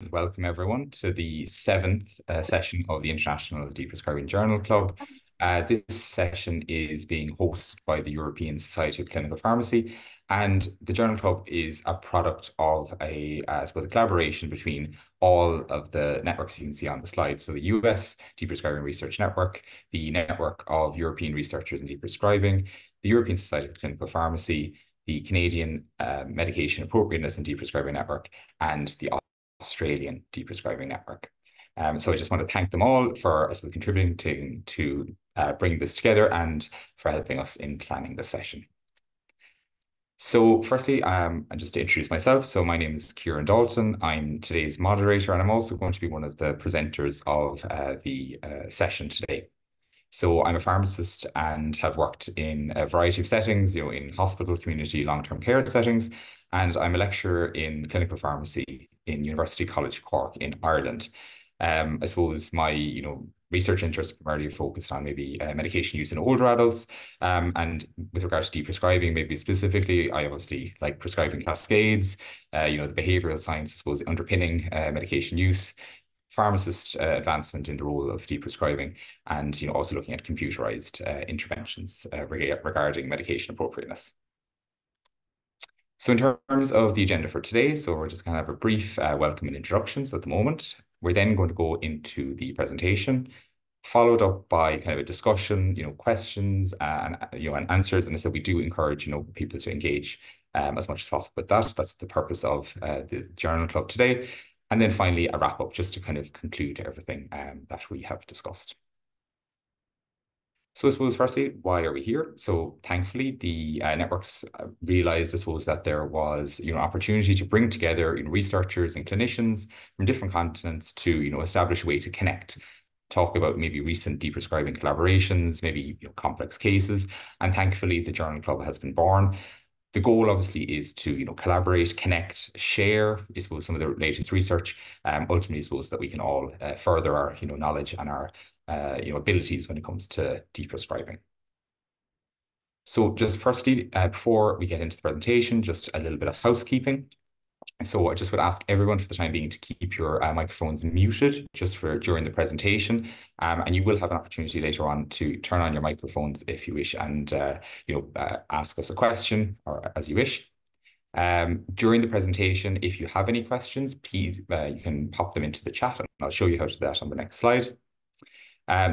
Welcome everyone to the seventh session of the International Deprescribing Journal Club. This session is being hosted by the European Society of Clinical Pharmacy, and the Journal Club is a product of I suppose, a collaboration between all of the networks you can see on the slide. So the US Deprescribing Research Network, the Network of European Researchers in Deprescribing, the European Society of Clinical Pharmacy, the Canadian Medication Appropriateness and Deprescribing Network, and the Australian Deprescribing Network. So I just want to thank them all for contributing to bring this together and for helping us in planning the session. So firstly, and just to introduce myself, so my name is Kieran Dalton. I'm today's moderator, and I'm also going to be one of the presenters of the session today. So I'm a pharmacist and have worked in a variety of settings, in hospital, community, long-term care settings, and I'm a lecturer in clinical pharmacy in University College Cork in Ireland. I suppose my, research interests primarily focused on maybe medication use in older adults, and with regard to deprescribing, maybe specifically, I obviously like prescribing cascades, the behavioral science, I suppose, underpinning medication use, pharmacist advancement in the role of deprescribing, and also looking at computerized interventions regarding medication appropriateness. So in terms of the agenda for today, so we're just going to have a brief welcome and introductions at the moment. We're then going to go into the presentation, followed up by kind of a discussion, questions and answers. And so we do encourage people to engage as much as possible with that. That's the purpose of the Journal Club today. And then finally, a wrap up just to kind of conclude everything that we have discussed. So I suppose firstly, why are we here? So thankfully, the networks realized, I suppose, that there was, opportunity to bring together researchers and clinicians from different continents to, establish a way to connect, talk about maybe recent deprescribing collaborations, maybe complex cases. And thankfully, the Journal Club has been born. The goal obviously is to, collaborate, connect, share, I suppose, some of the latest research, ultimately, I suppose, that we can all further our, knowledge and our, abilities when it comes to deprescribing. So just firstly, before we get into the presentation, just a little bit of housekeeping. So I just would ask everyone for the time being to keep your microphones muted just for during the presentation. And you will have an opportunity later on to turn on your microphones if you wish and, ask us a question or as you wish. During the presentation, if you have any questions, please, you can pop them into the chat and I'll show you how to do that on the next slide.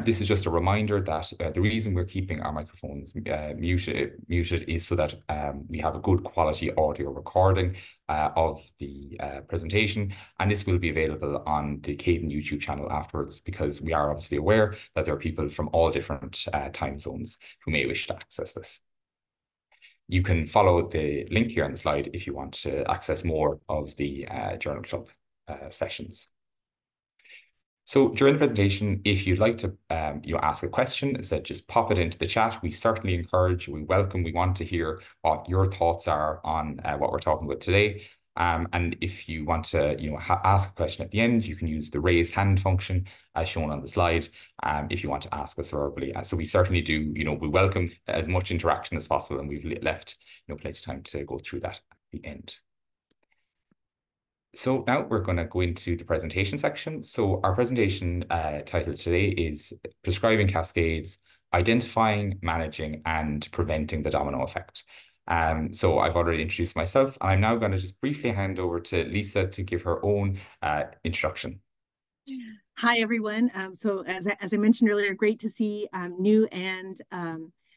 This is just a reminder that the reason we're keeping our microphones muted is so that we have a good quality audio recording of the presentation, and this will be available on the Kieran YouTube channel afterwards, because we are obviously aware that there are people from all different time zones who may wish to access this. You can follow the link here on the slide if you want to access more of the Journal Club sessions. So during the presentation, if you'd like to ask a question, just pop it into the chat. We certainly encourage, we welcome, we want to hear what your thoughts are on what we're talking about today. And if you want to ask a question at the end, you can use the raise hand function as shown on the slide if you want to ask us verbally. So we certainly do, we welcome as much interaction as possible, and we've left plenty of time to go through that at the end. So now we're going to go into the presentation section. So our presentation title today is Prescribing Cascades, Identifying, Managing, and Preventing the Domino Effect. So I've already introduced myself, and I'm now going to just briefly hand over to Lisa to give her own introduction. Hi, everyone. So as I mentioned earlier, great to see new and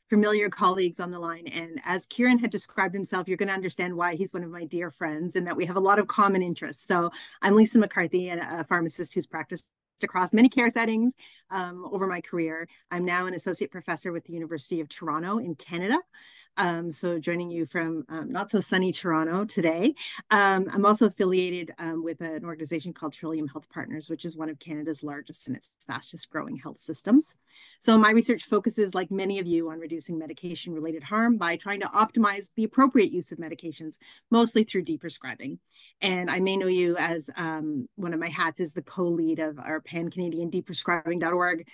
familiar colleagues on the line. And as Kieran had described himself, you're going to understand why he's one of my dear friends and that we have a lot of common interests. So I'm Lisa McCarthy, and a pharmacist who's practiced across many care settings over my career. I'm now an associate professor with the University of Toronto in Canada. So joining you from not so sunny Toronto today. I'm also affiliated with an organization called Trillium Health Partners, which is one of Canada's largest and its fastest growing health systems. So my research focuses, like many of you, on reducing medication-related harm by trying to optimize the appropriate use of medications, mostly through deprescribing. And I may know you as one of my hats is the co-lead of our pan-Canadian deprescribing.org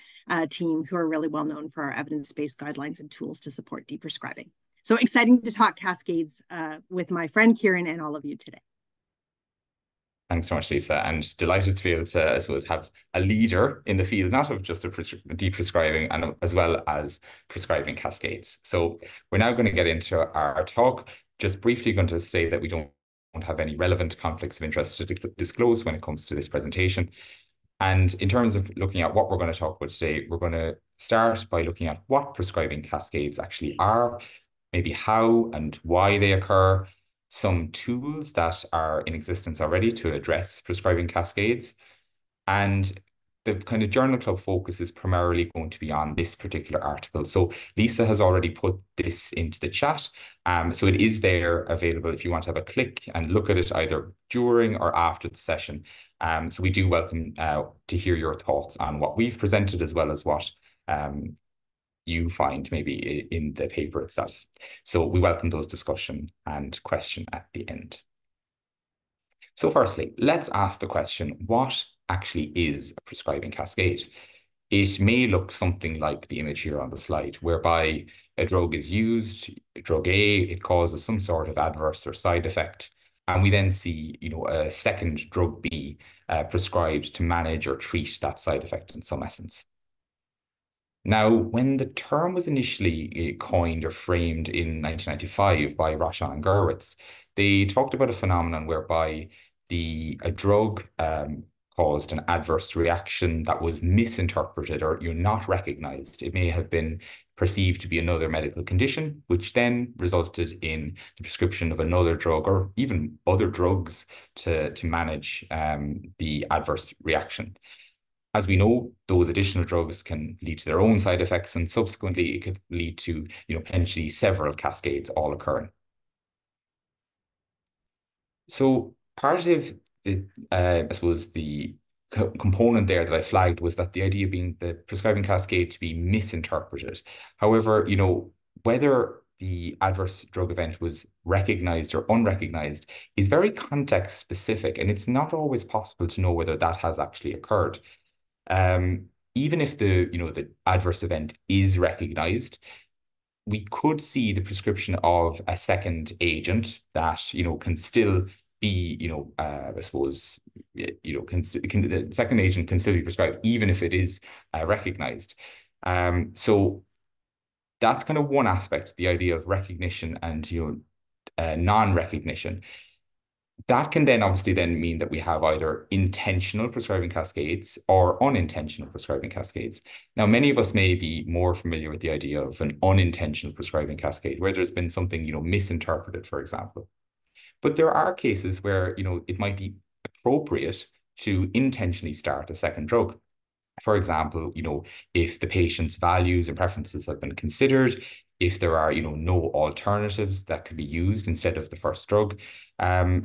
team, who are really well known for our evidence-based guidelines and tools to support deprescribing. So exciting to talk cascades with my friend Kieran and all of you today. Thanks so much, Lisa, and delighted to be able to, I suppose, have a leader in the field, not of just deep prescribing, and as well as prescribing cascades. So we're now going to get into our talk. Just briefly going to say that we don't have any relevant conflicts of interest to disclose when it comes to this presentation. And in terms of looking at what we're going to talk about today, we're going to start by looking at what prescribing cascades actually are, maybe how and why they occur, some tools that are in existence already to address prescribing cascades, and the kind of journal club focus is primarily going to be on this particular article. So Lisa has already put this into the chat. So it is there available if you want to have a click and look at it either during or after the session. So we do welcome to hear your thoughts on what we've presented as well as what you find maybe in the paper itself. So we welcome those discussion and question at the end. So firstly, let's ask the question, what actually is a prescribing cascade? It may look something like the image here on the slide, whereby a drug is used, drug A, it causes some sort of adverse or side effect, and we then see, a second drug B prescribed to manage or treat that side effect in some essence. Now, when the term was initially coined or framed in 1995 by Roshan and Gurwitz, they talked about a phenomenon whereby a drug caused an adverse reaction that was misinterpreted or not recognized. It may have been perceived to be another medical condition, which then resulted in the prescription of another drug or even other drugs to manage the adverse reaction. As we know, those additional drugs can lead to their own side effects, and subsequently it could lead to, potentially several cascades all occurring. So part of the, I suppose, the component there that I flagged was that the idea being the prescribing cascade to be misinterpreted. However, whether the adverse drug event was recognized or unrecognized is very context specific, and it's not always possible to know whether that has actually occurred. Even if the adverse event is recognized, we could see the prescription of a second agent that can still be I suppose the second agent can still be prescribed even if it is recognized. So that's kind of one aspect, the idea of recognition and non-recognition. That can then obviously then mean that we have either intentional prescribing cascades or unintentional prescribing cascades. Now, many of us may be more familiar with the idea of an unintentional prescribing cascade, where there's been something, misinterpreted, for example. But there are cases where, it might be appropriate to intentionally start a second drug. For example, if the patient's values and preferences have been considered, if there are, no alternatives that could be used instead of the first drug.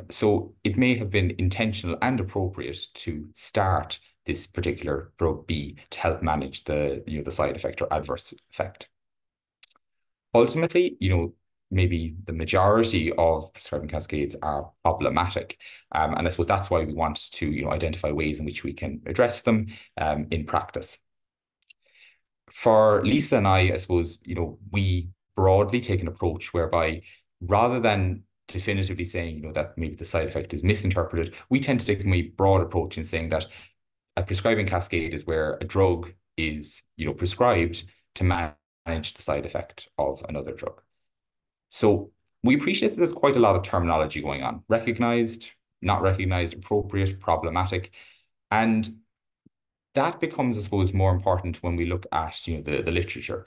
So it may have been intentional and appropriate to start this particular drug B to help manage the side effect or adverse effect. Ultimately, maybe the majority of prescribing cascades are problematic. And I suppose that's why we want to, identify ways in which we can address them in practice. For Lisa and I suppose, we broadly take an approach whereby rather than definitively saying, that maybe the side effect is misinterpreted, we tend to take a very broad approach in saying that a prescribing cascade is where a drug is, prescribed to manage the side effect of another drug. So we appreciate that there's quite a lot of terminology going on: recognized, not recognized, appropriate, problematic. And that becomes, I suppose, more important when we look at, the literature.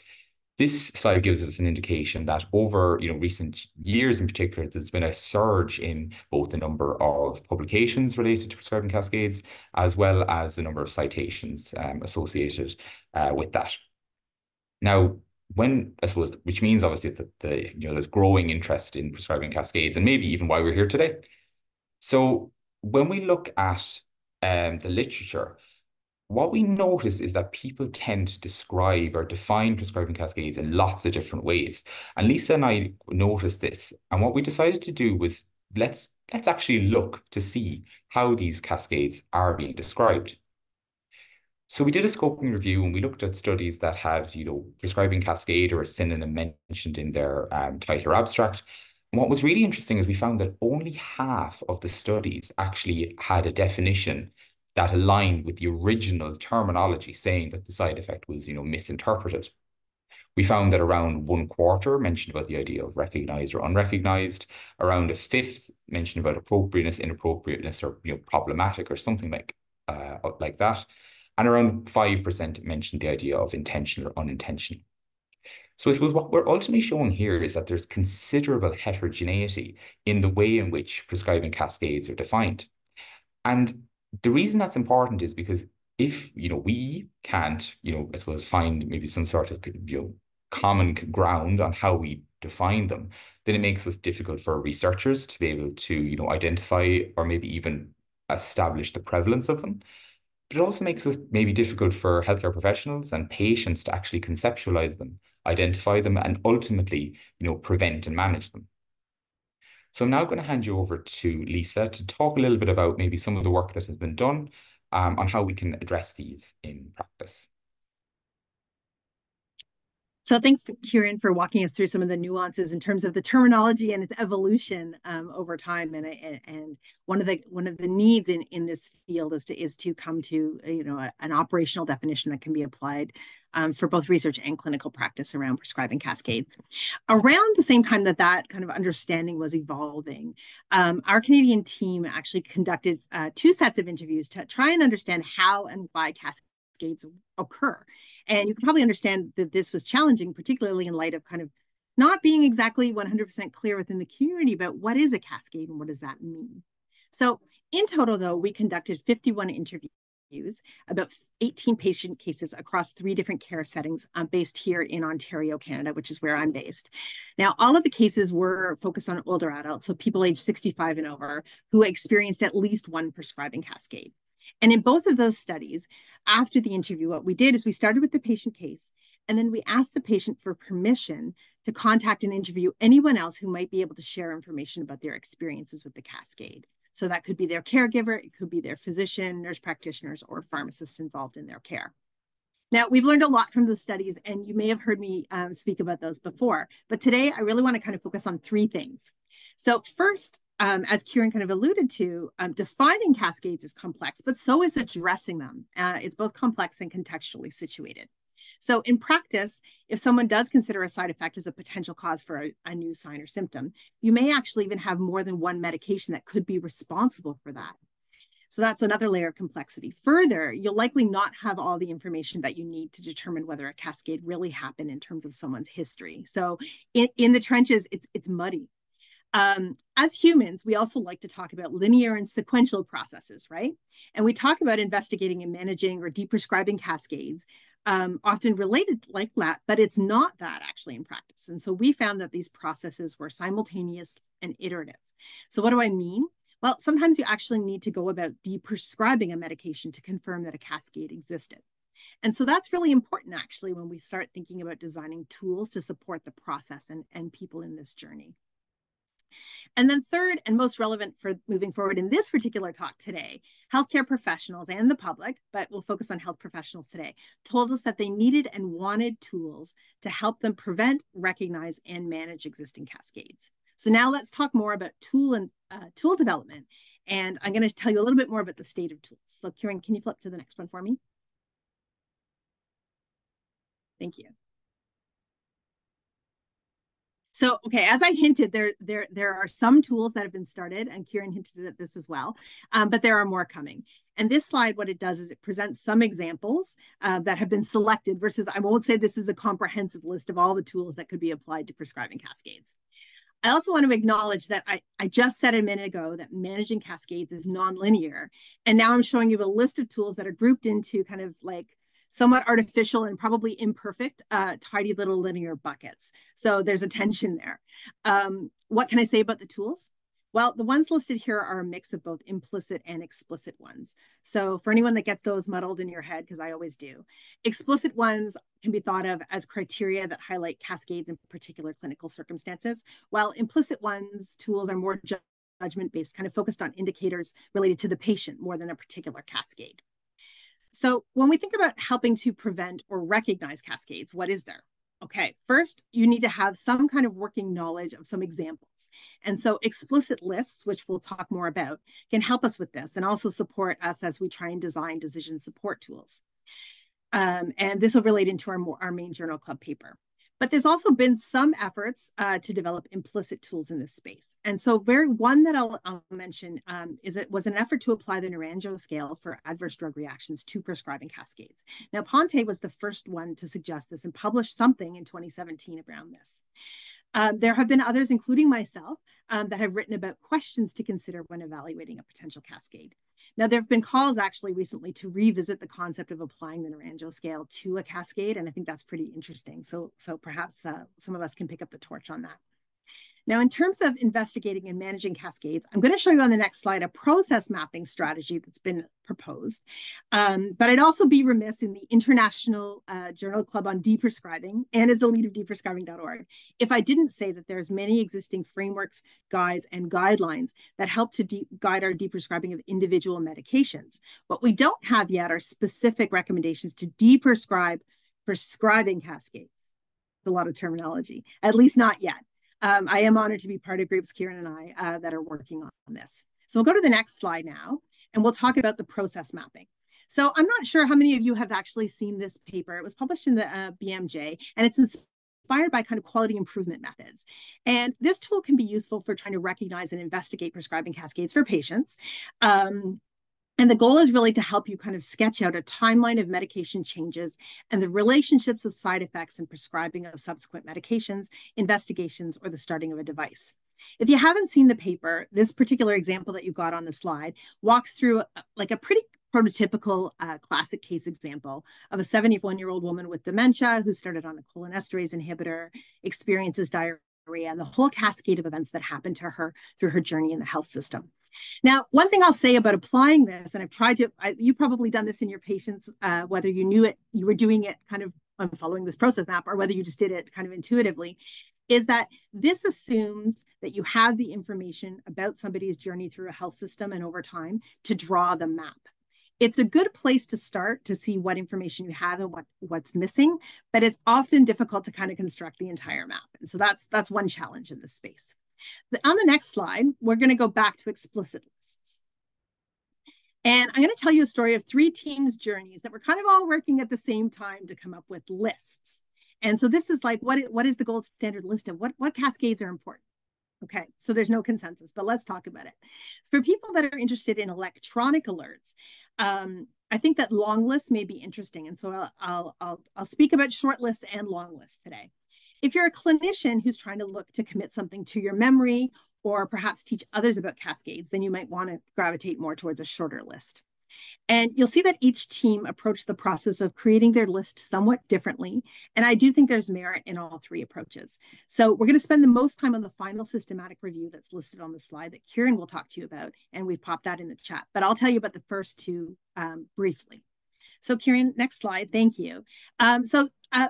This slide gives us an indication that over, recent years in particular, there's been a surge in both the number of publications related to prescribing cascades, as well as the number of citations associated with that. Now, I suppose, which means obviously that there's growing interest in prescribing cascades, and maybe even why we're here today. So when we look at the literature, what we notice is that people tend to describe or define prescribing cascades in lots of different ways. And Lisa and I noticed this, and what we decided to do was let's actually look to see how these cascades are being described. So we did a scoping review and we looked at studies that had, prescribing cascade or a synonym mentioned in their title or abstract. What was really interesting is we found that only half of the studies actually had a definition that aligned with the original terminology, saying that the side effect was, misinterpreted. We found that around one quarter mentioned about the idea of recognized or unrecognized, around a fifth mentioned about appropriateness, inappropriateness, or problematic or something like that, and around 5% mentioned the idea of intentional or unintentional. So I suppose what we're ultimately showing here is that there's considerable heterogeneity in the way in which prescribing cascades are defined. And the reason that's important is because if, we can't, I suppose find maybe some sort of, common ground on how we define them, then it makes it difficult for researchers to be able to, identify or maybe even establish the prevalence of them. But it also makes it maybe difficult for healthcare professionals and patients to actually conceptualize them, identify them, and ultimately, prevent and manage them. So I'm now going to hand you over to Lisa to talk a little bit about maybe some of the work that has been done on how we can address these in practice. So thanks, Kieran, for walking us through some of the nuances in terms of the terminology and its evolution over time. And one of the needs in this field is to come to an operational definition that can be applied for both research and clinical practice around prescribing cascades. Around the same time that kind of understanding was evolving, our Canadian team actually conducted 2 sets of interviews to try and understand how and why cascades occur. And you can probably understand that this was challenging, particularly in light of kind of not being exactly 100% clear within the community about what is a cascade and what does that mean. So in total, though, we conducted 51 interviews, about 18 patient cases across 3 different care settings based here in Ontario, Canada, which is where I'm based. Now, all of the cases were focused on older adults, so people aged 65 and over, who experienced at least one prescribing cascade. And in both of those studies, after the interview, what we did is we started with the patient case, and then we asked the patient for permission to contact and interview anyone else who might be able to share information about their experiences with the cascade. So that could be their caregiver, it could be their physician, nurse practitioners, or pharmacists involved in their care. Now, we've learned a lot from the studies, and you may have heard me speak about those before, but today I really want to kind of focus on 3 things. So first, as Kieran kind of alluded to, defining cascades is complex, but so is addressing them. It's both complex and contextually situated. So in practice, if someone does consider a side effect as a potential cause for a new sign or symptom, you may actually even have more than one medication that could be responsible for that. So that's another layer of complexity. Further, you'll likely not have all the information that you need to determine whether a cascade really happened in terms of someone's history. So in the trenches, it's muddy. As humans, we also like to talk about linear and sequential processes, right? And we talk about investigating and managing or deprescribing cascades, often related like that, but it's not that actually in practice. And so we found that these processes were simultaneous and iterative. So what do I mean? Well, sometimes you actually need to go about deprescribing a medication to confirm that a cascade existed. And so that's really important actually when we start thinking about designing tools to support the process and people in this journey. And then third and most relevant for moving forward in this particular talk today, healthcare professionals and the public, but we'll focus on health professionals today, told us that they needed and wanted tools to help them prevent, recognize, and manage existing cascades. So now let's talk more about tool development. And I'm going to tell you a little bit more about the state of tools. So Kieran, can you flip to the next one for me? Thank you. So, okay, as I hinted, there are some tools that have been started, and Kieran hinted at this as well, but there are more coming. And this slide, what it does is it presents some examples that have been selected versus, I won't say this is a comprehensive list of all the tools that could be applied to prescribing cascades. I also want to acknowledge that I just said a minute ago that managing cascades is nonlinear. And now I'm showing you a list of tools that are grouped into kind of like somewhat artificial and probably imperfect, tidy little linear buckets. So there's a tension there. What can I say about the tools? Well, the ones listed here are a mix of both implicit and explicit ones. So for anyone that gets those muddled in your head, because I always do, explicit ones can be thought of as criteria that highlight cascades in particular clinical circumstances, while implicit ones, tools are more judgment-based, kind of focused on indicators related to the patient more than a particular cascade. So when we think about helping to prevent or recognize cascades, what is there? Okay, first, you need to have some kind of working knowledge of some examples. And so explicit lists, which we'll talk more about, can help us with this and also support us as we try and design decision support tools. And this will relate into our main journal club paper. But there's also been some efforts to develop implicit tools in this space. And so one that I'll mention was an effort to apply the Naranjo scale for adverse drug reactions to prescribing cascades. Now, Ponte was the first one to suggest this and published something in 2017 around this. There have been others, including myself, that have written about questions to consider when evaluating a potential cascade. Now, there have been calls actually recently to revisit the concept of applying the Naranjo scale to a cascade, and I think that's pretty interesting. So perhaps some of us can pick up the torch on that. Now, in terms of investigating and managing cascades, I'm going to show you on the next slide a process mapping strategy that's been proposed. But I'd also be remiss in the International Journal Club on Deprescribing and as the lead of deprescribing.org if I didn't say that there's many existing frameworks, guides, and guidelines that help to guide our deprescribing of individual medications. What we don't have yet are specific recommendations to deprescribe prescribing cascades. It's a lot of terminology, at least not yet. I am honored to be part of groups, Kieran and I, that are working on this. So we'll go to the next slide now, and we'll talk about the process mapping. So I'm not sure how many of you have actually seen this paper. It was published in the BMJ, and it's inspired by kind of quality improvement methods. And this tool can be useful for trying to recognize and investigate prescribing cascades for patients. And the goal is really to help you kind of sketch out a timeline of medication changes and the relationships of side effects and prescribing of subsequent medications, investigations, or the starting of a device. If you haven't seen the paper, this particular example that you got on the slide walks through like a pretty prototypical classic case example of a 71-year-old woman with dementia who started on a cholinesterase inhibitor, experiences diarrhea, and the whole cascade of events that happened to her through her journey in the health system. Now, one thing I'll say about applying this, and I've tried to, you've probably done this in your patients, whether you knew it, you were doing it kind of following this process map, or whether you just did it kind of intuitively, is that this assumes that you have the information about somebody's journey through a health system and over time to draw the map. It's a good place to start to see what information you have and what's missing, but it's often difficult to kind of construct the entire map. And so that's one challenge in this space. On the next slide, we're going to go back to explicit lists. And I'm going to tell you a story of 3 teams' journeys that were kind of all working at the same time to come up with lists. And so this is like, what is the gold standard list of what cascades are important? Okay, so there's no consensus, but let's talk about it. For people that are interested in electronic alerts, I think that long lists may be interesting. And so I'll speak about short lists and long lists today. If you're a clinician who's trying to look to commit something to your memory or perhaps teach others about cascades, then you might want to gravitate more towards a shorter list. And you'll see that each team approached the process of creating their list somewhat differently. And I do think there's merit in all 3 approaches. So we're going to spend the most time on the final systematic review that's listed on the slide that Kieran will talk to you about. And we've popped that in the chat, but I'll tell you about the first 2 briefly. So Kieran, next slide. Thank you.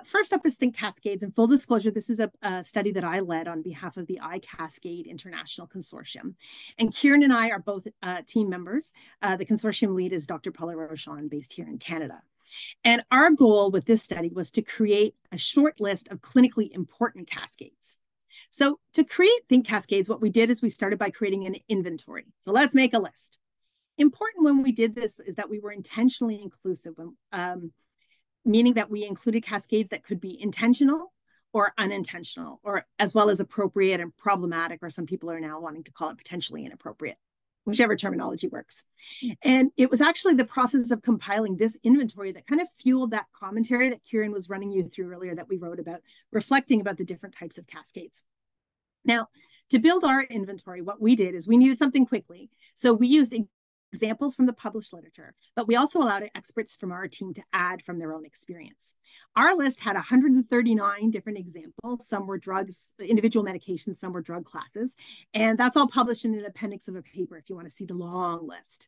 First up is Think Cascades. And full disclosure, this is a study that I led on behalf of the iCascade International Consortium. And Kieran and I are both team members. The consortium lead is Dr. Paula Rochon, based here in Canada. And our goal with this study was to create a short list of clinically important cascades. So to create Think Cascades, what we did is we started by creating an inventory. So let's make a list. Important when we did this is that we were intentionally inclusive, meaning that we included cascades that could be intentional or unintentional, or as well as appropriate and problematic, or some people are now wanting to call it potentially inappropriate, whichever terminology works. And it was actually the process of compiling this inventory that kind of fueled that commentary that Kieran was running you through earlier that we wrote about, reflecting about the different types of cascades. Now, to build our inventory, what we did is we needed something quickly. So we used examples from the published literature, but we also allowed experts from our team to add from their own experience. Our list had 139 different examples. Some were drugs, individual medications, some were drug classes. And that's all published in an appendix of a paper if you want to see the long list.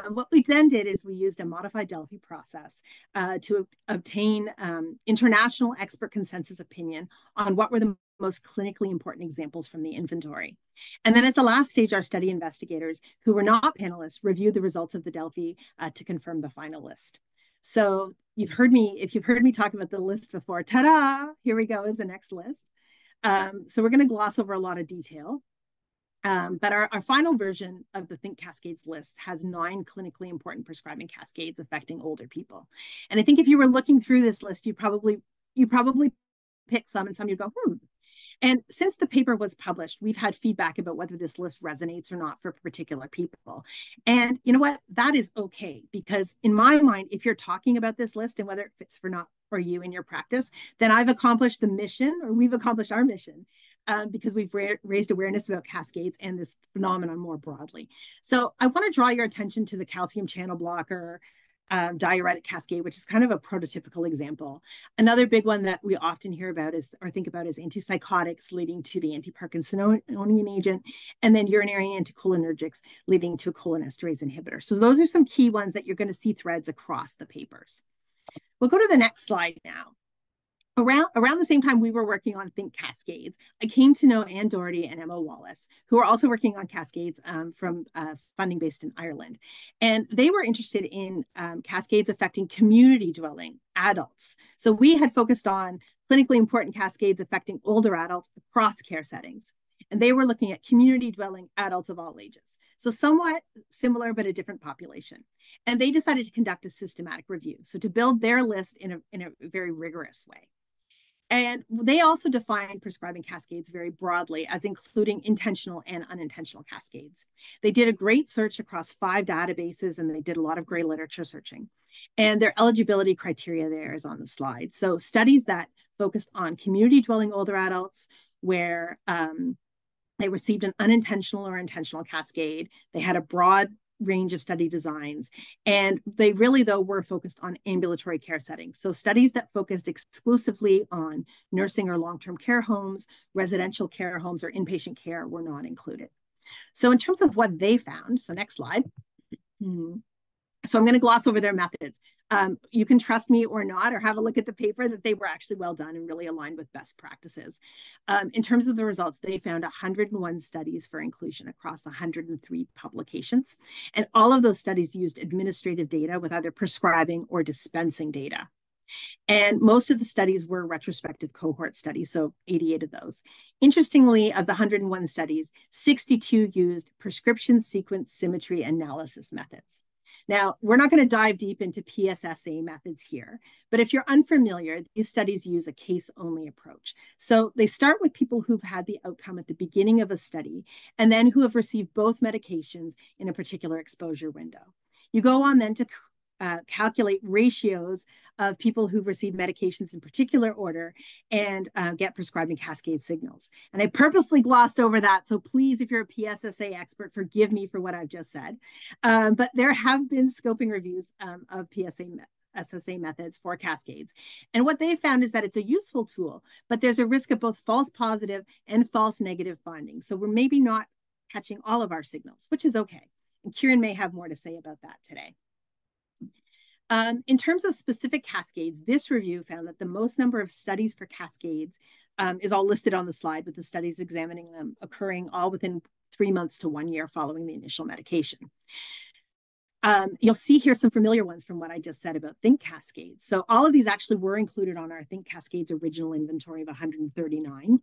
What we then did is we used a modified Delphi process to obtain international expert consensus opinion on what were the most clinically important examples from the inventory. And then as the last stage, our study investigators, who were not panelists, reviewed the results of the Delphi to confirm the final list. So if you've heard me talk about the list before, ta-da, here we go is the next list. So we're going to gloss over a lot of detail. But our final version of the Think Cascades list has 9 clinically important prescribing cascades affecting older people. And I think if you were looking through this list, you probably pick some and some you'd go, And since the paper was published, we've had feedback about whether this list resonates or not for particular people. And you know what? That is okay, because in my mind, if you're talking about this list and whether it fits for not for you in your practice, then I've accomplished the mission, or we've accomplished our mission, because we've raised awareness about cascades and this phenomenon more broadly. So I want to draw your attention to the calcium channel blocker diuretic cascade, which is kind of a prototypical example. Another big one that we often hear about is, or think about, is antipsychotics leading to the antiparkinsonian agent, and then urinary anticholinergics leading to a cholinesterase inhibitor. So those are some key ones that you're going to see threads across the papers. We'll go to the next slide now. Around the same time we were working on Think Cascades, I came to know Anne Doherty and Emma Wallace, who are also working on cascades from funding based in Ireland. And they were interested in cascades affecting community dwelling adults. So we had focused on clinically important cascades affecting older adults across care settings. And they were looking at community dwelling adults of all ages. So somewhat similar, but a different population. And they decided to conduct a systematic review. So to build their list in a very rigorous way. And they also define prescribing cascades very broadly as including intentional and unintentional cascades. They did a great search across 5 databases, and they did a lot of great literature searching. And their eligibility criteria there is on the slide. So studies that focused on community dwelling older adults where they received an unintentional or intentional cascade. They had a broad range of study designs. And they really, though, were focused on ambulatory care settings. So studies that focused exclusively on nursing or long-term care homes, residential care homes, or inpatient care were not included. So in terms of what they found, so next slide. So I'm going to gloss over their methods. You can trust me or not, or have a look at the paper, that they were actually well done and really aligned with best practices. In terms of the results, they found 101 studies for inclusion across 103 publications. And all of those studies used administrative data with either prescribing or dispensing data. And most of the studies were retrospective cohort studies, so 88 of those. Interestingly, of the 101 studies, 62 used prescription sequence symmetry analysis methods. Now, we're not going to dive deep into PSSA methods here, but if you're unfamiliar, these studies use a case-only approach. So they start with people who've had the outcome at the beginning of a study, and then who have received both medications in a particular exposure window. You go on then to calculate ratios of people who've received medications in particular order and get prescribing cascade signals. And I purposely glossed over that. So please, if you're a PSSA expert, forgive me for what I've just said. But there have been scoping reviews of SSA methods for cascades. And what they found is that it's a useful tool, but there's a risk of both false positive and false negative findings. So we're maybe not catching all of our signals, which is okay. And Kieran may have more to say about that today. In terms of specific cascades, this review found that the most number of studies for cascades is all listed on the slide, with the studies examining them occurring all within 3 months to 1 year following the initial medication. You'll see here some familiar ones from what I just said about Think Cascades. So all of these actually were included on our Think Cascades original inventory of 139.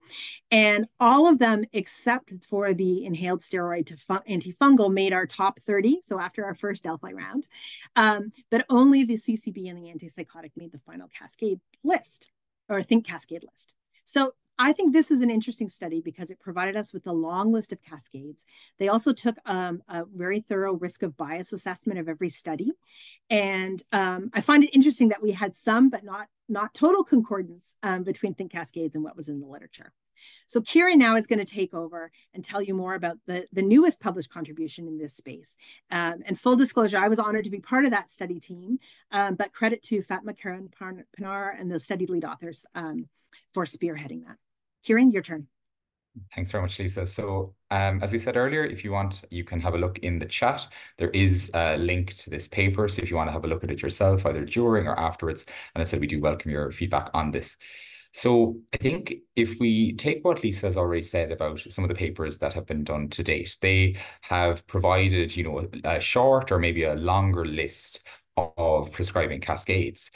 And all of them, except for the inhaled steroid to antifungal, made our top 30. So after our first Delphi round, but only the CCB and the antipsychotic made the final cascade list, or Think Cascade list. So I think this is an interesting study because it provided us with a long list of cascades. They also took a very thorough risk of bias assessment of every study. And I find it interesting that we had some, but not total concordance between Think Cascades and what was in the literature. So Kieran now is going to take over and tell you more about the newest published contribution in this space. And full disclosure, I was honored to be part of that study team, but credit to Fatma Karan-Pinar and the study lead authors for spearheading that. Kieran, your turn. Thanks very much, Lisa. So as we said earlier, if you want, you can have a look in the chat. There is a link to this paper. So if you want to have a look at it yourself, either during or afterwards, and I said we do welcome your feedback on this. So I think if we take what Lisa has already said about some of the papers that have been done to date, they have provided, a short or maybe a longer list of prescribing cascades.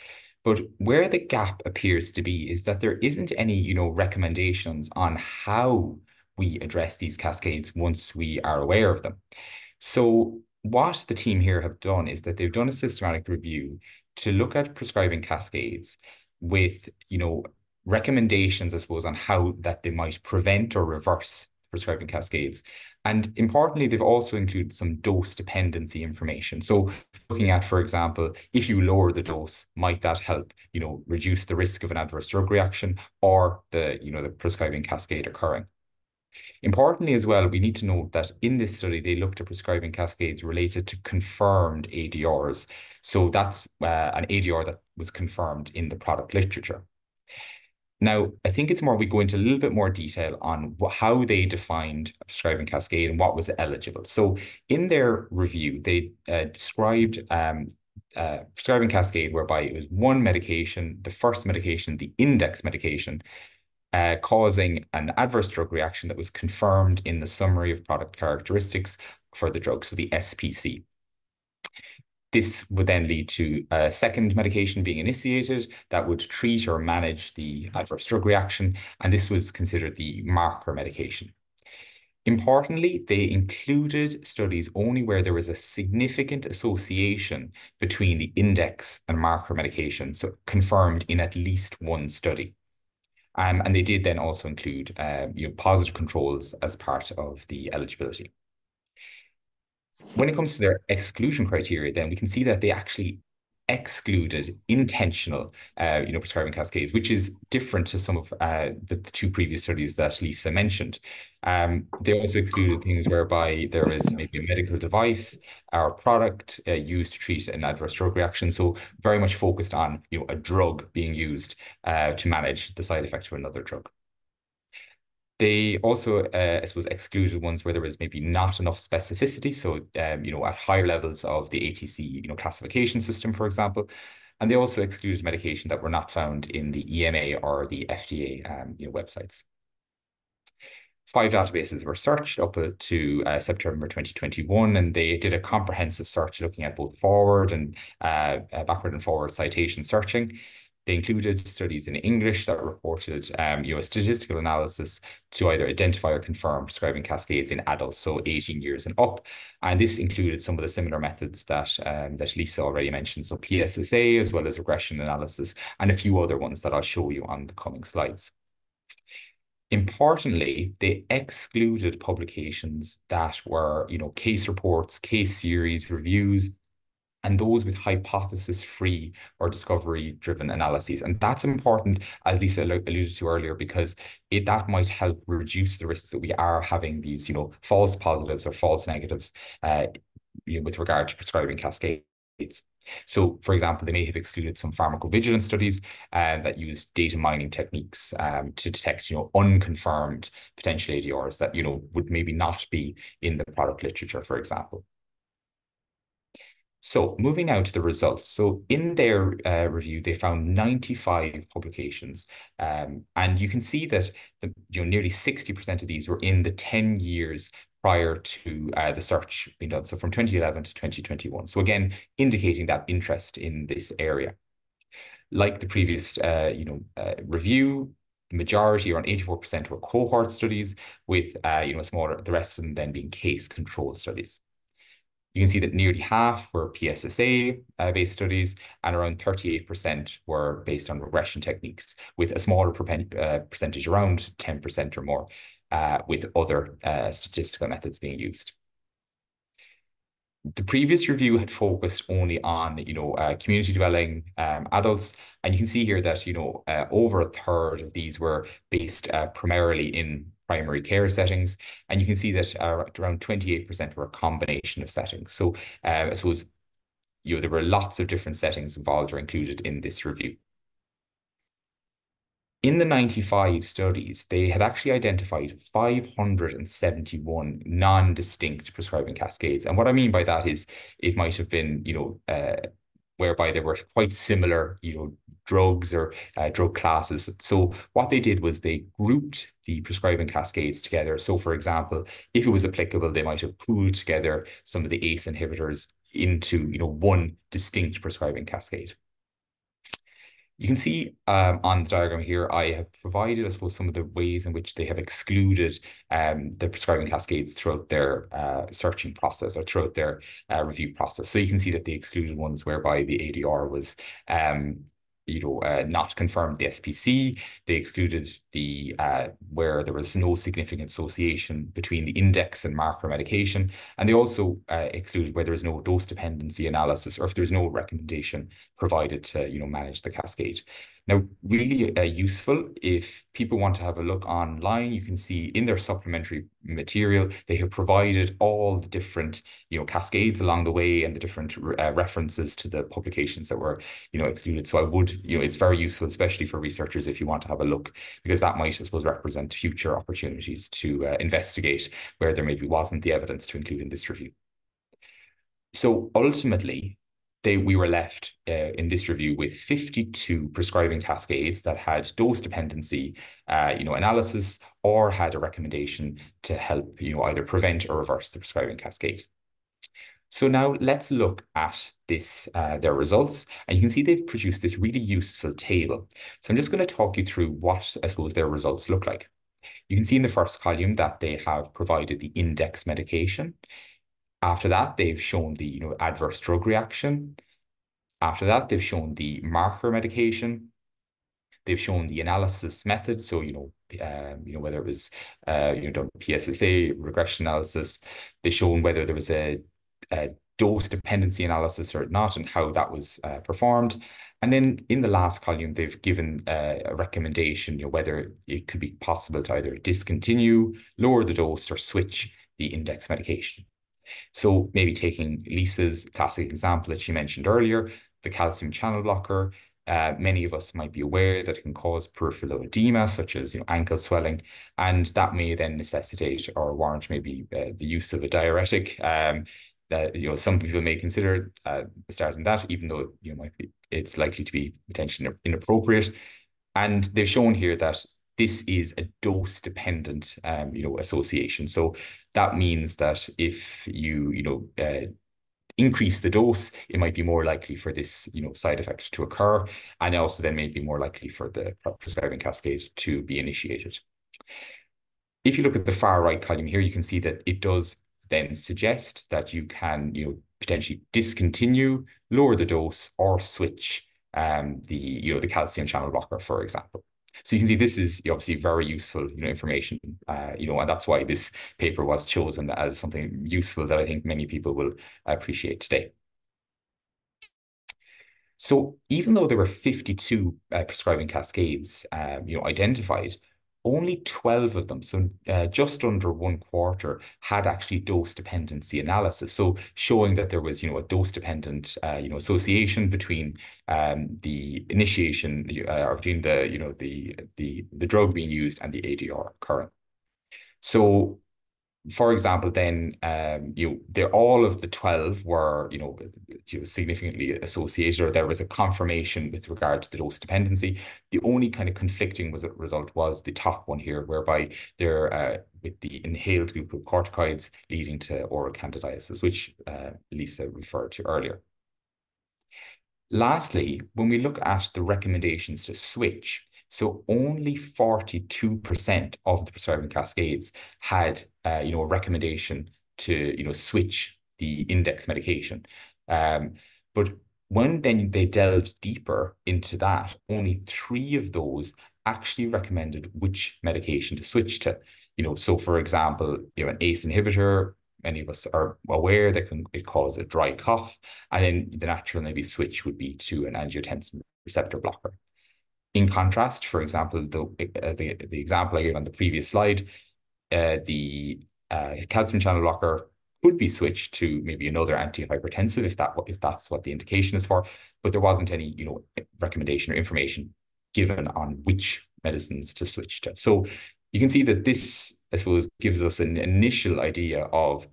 But where the gap appears to be is that there isn't any, recommendations on how we address these cascades once we are aware of them. So what the team here have done is that they've done a systematic review to look at prescribing cascades with, recommendations, I suppose, on how that they might prevent or reverse prescribing cascades. And importantly, they've also included some dose dependency information. So looking at, for example, if you lower the dose, might that help, reduce the risk of an adverse drug reaction or the prescribing cascade occurring? Importantly as well, we need to note that in this study, they looked at prescribing cascades related to confirmed ADRs. So that's an ADR that was confirmed in the product literature. Now, I think it's more we go into a little bit more detail on how they defined a prescribing cascade and what was eligible. So in their review, they described prescribing cascade whereby it was one medication, the first medication, the index medication, causing an adverse drug reaction that was confirmed in the summary of product characteristics for the drug, so the SPC. This would then lead to a second medication being initiated that would treat or manage the adverse drug reaction, and this was considered the marker medication. Importantly, they included studies only where there was a significant association between the index and marker medication, so confirmed in at least one study. And they did then also include positive controls as part of the eligibility. When it comes to their exclusion criteria, then we can see that they actually excluded intentional, prescribing cascades, which is different to some of the two previous studies that Lisa mentioned. They also excluded things whereby there is maybe a medical device or product used to treat an adverse drug reaction. So very much focused on, a drug being used to manage the side effect of another drug. They also, I suppose, excluded ones where there was maybe not enough specificity. So, at higher levels of the ATC, classification system, for example. And they also excluded medication that were not found in the EMA or the FDA, websites. 5 databases were searched up to September 2021, and they did a comprehensive search looking at both forward and backward and forward citation searching. They included studies in English that reported, a statistical analysis to either identify or confirm prescribing cascades in adults, so 18 years and up. And this included some of the similar methods that Lisa already mentioned, so PSSA, as well as regression analysis, and a few other ones that I'll show you on the coming slides. Importantly, they excluded publications that were, case reports, case series, reviews, and those with hypothesis-free or discovery-driven analyses. And that's important, as Lisa alluded to earlier, because that might help reduce the risk that we are having these, false positives or false negatives with regard to prescribing cascades. So, for example, they may have excluded some pharmacovigilance studies that use data mining techniques to detect, unconfirmed potential ADRs that, would maybe not be in the product literature, for example. So moving now to the results. So in their review, they found 95 publications. And you can see that nearly 60% of these were in the 10 years prior to the search being done. So from 2011 to 2021. So again, indicating that interest in this area. Like the previous review, the majority, around 84%, were cohort studies with smaller, the rest of them then being case control studies. You can see that nearly half were PSSA-based studies, and around 38% were based on regression techniques, with a smaller percentage, around 10% or more, with other statistical methods being used. The previous review had focused only on, community dwelling adults, and you can see here that, over a third of these were based primarily in primary care settings, and you can see that around 28% were a combination of settings. So I suppose, there were lots of different settings involved or included in this review. In the 95 studies, they had actually identified 571 non-distinct prescribing cascades. And what I mean by that is it might have been, whereby they were quite similar, drugs or drug classes. So what they did was they grouped the prescribing cascades together. So for example, if it was applicable, they might have pooled together some of the ACE inhibitors into, one distinct prescribing cascade. You can see on the diagram here, I have provided, I suppose, some of the ways in which they have excluded the prescribing cascades throughout their searching process or throughout their review process. So you can see that they excluded ones whereby the ADR was not confirmed the SPC. They excluded the where there was no significant association between the index and marker medication. And they also excluded where there is no dose dependency analysis or if there's no recommendation provided to, manage the cascade. Now, really useful if people want to have a look online, you can see in their supplementary material, they have provided all the different, cascades along the way and the different references to the publications that were, excluded. So I would, it's very useful, especially for researchers, if you want to have a look, because that might, I suppose, represent future opportunities to investigate where there maybe wasn't the evidence to include in this review. So ultimately, we were left in this review with 52 prescribing cascades that had dose dependency, analysis, or had a recommendation to help, either prevent or reverse the prescribing cascade. So now let's look at this, their results, and you can see they've produced this really useful table. So I'm just going to talk you through what, I suppose, their results look like. You can see in the first column that they have provided the index medication. After that, they've shown the adverse drug reaction. After that, they've shown the marker medication. They've shown the analysis method. So, whether it was, done PSSA, regression analysis. They've shown whether there was a dose dependency analysis or not and how that was performed. And then in the last column, they've given a recommendation, whether it could be possible to either discontinue, lower the dose, or switch the index medication. So maybe taking Lisa's classic example that she mentioned earlier, the calcium channel blocker, many of us might be aware that it can cause peripheral edema, such as ankle swelling, and that may then necessitate or warrant maybe the use of a diuretic. Some people may consider starting that, even though it's likely to be potentially inappropriate. And they've shown here that this is a dose-dependent, association. So that means that if you, increase the dose, it might be more likely for this, side effect to occur, and also then may be more likely for the prescribing cascade to be initiated. If you look at the far right column here, you can see that it does then suggest that you can, potentially discontinue, lower the dose, or switch the calcium channel blocker, for example. So you can see this is obviously very useful, information, and that's why this paper was chosen as something useful that I think many people will appreciate today. So even though there were 52 prescribing cascades, identified, only 12 of them, so just under 1/4, had actually dose dependency analysis. So showing that there was, a dose dependent, association between the initiation or between the drug being used and the ADR occurring. So, for example, then all of the 12 were significantly associated, or there was a confirmation with regard to the dose dependency. The only kind of conflicting result was the top one here, whereby they're with the inhaled glucocorticoids leading to oral candidiasis, which Lisa referred to earlier. Lastly, when we look at the recommendations to switch, so only 42% of the prescribing cascades had, a recommendation to, switch the index medication. But when then they delved deeper into that, only 3 of those actually recommended which medication to switch to. So for example, an ACE inhibitor, many of us are aware that it causes a dry cough, and then the natural maybe switch would be to an angiotensin receptor blocker. In contrast, for example, the example I gave on the previous slide, the calcium channel blocker could be switched to maybe another antihypertensive if that's what the indication is for, but there wasn't any recommendation or information given on which medicines to switch to. So you can see that this, I suppose, gives us an initial idea of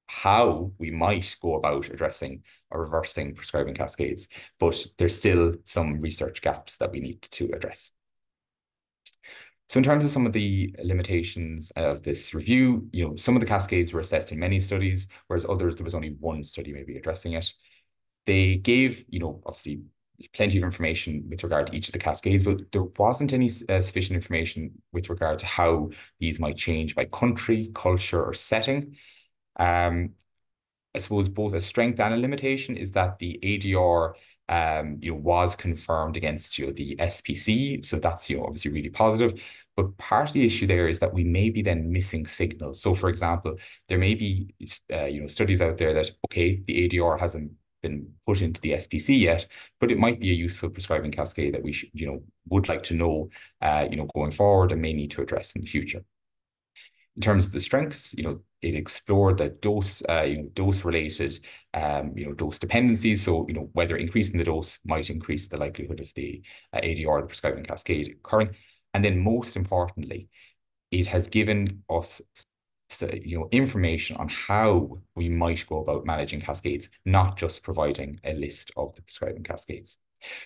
how we might go about addressing or reversing prescribing cascades, but there's still some research gaps that we need to address. So in terms of some of the limitations of this review, some of the cascades were assessed in many studies, whereas others, there was only one study maybe addressing it. They gave, obviously plenty of information with regard to each of the cascades, but there wasn't any sufficient information with regard to how these might change by country, culture, or setting. I suppose both a strength and a limitation is that the ADR was confirmed against the SPC, so that's obviously really positive. But part of the issue there is that we may be then missing signals. So, for example, there may be studies out there that the ADR hasn't been put into the SPC yet, but it might be a useful prescribing cascade that we should would like to know going forward and may need to address in the future. In terms of the strengths, it explored the dose-related, dose dependencies. So, whether increasing the dose might increase the likelihood of the ADR, the prescribing cascade, occurring. And then most importantly, it has given us information on how we might go about managing cascades, not just providing a list of the prescribing cascades.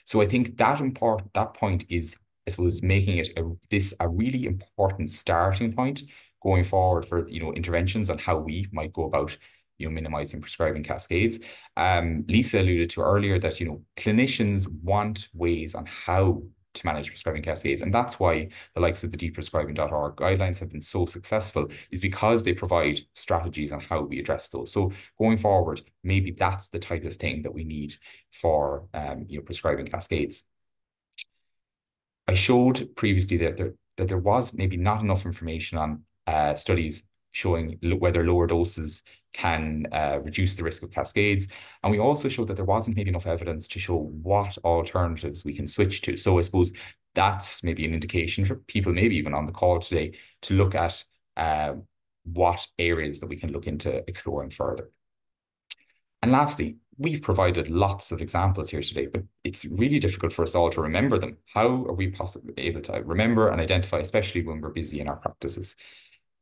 So I think that point is, I suppose, making it a really important starting point going forward for interventions on how we might go about minimizing prescribing cascades. Lisa alluded to earlier that clinicians want ways on how to manage prescribing cascades, and that's why the likes of the deprescribing.org guidelines have been so successful, is because they provide strategies on how we address those. So going forward, maybe that's the type of thing that we need for prescribing cascades. I showed previously that there was maybe not enough information on studies showing whether lower doses can reduce the risk of cascades. And we also showed that there wasn't maybe enough evidence to show what alternatives we can switch to. So I suppose that's maybe an indication for people, maybe even on the call today, to look at what areas that we can look into exploring further. And lastly, we've provided lots of examples here today, but it's really difficult for us all to remember them. How are we possibly able to remember and identify, especially when we're busy in our practices?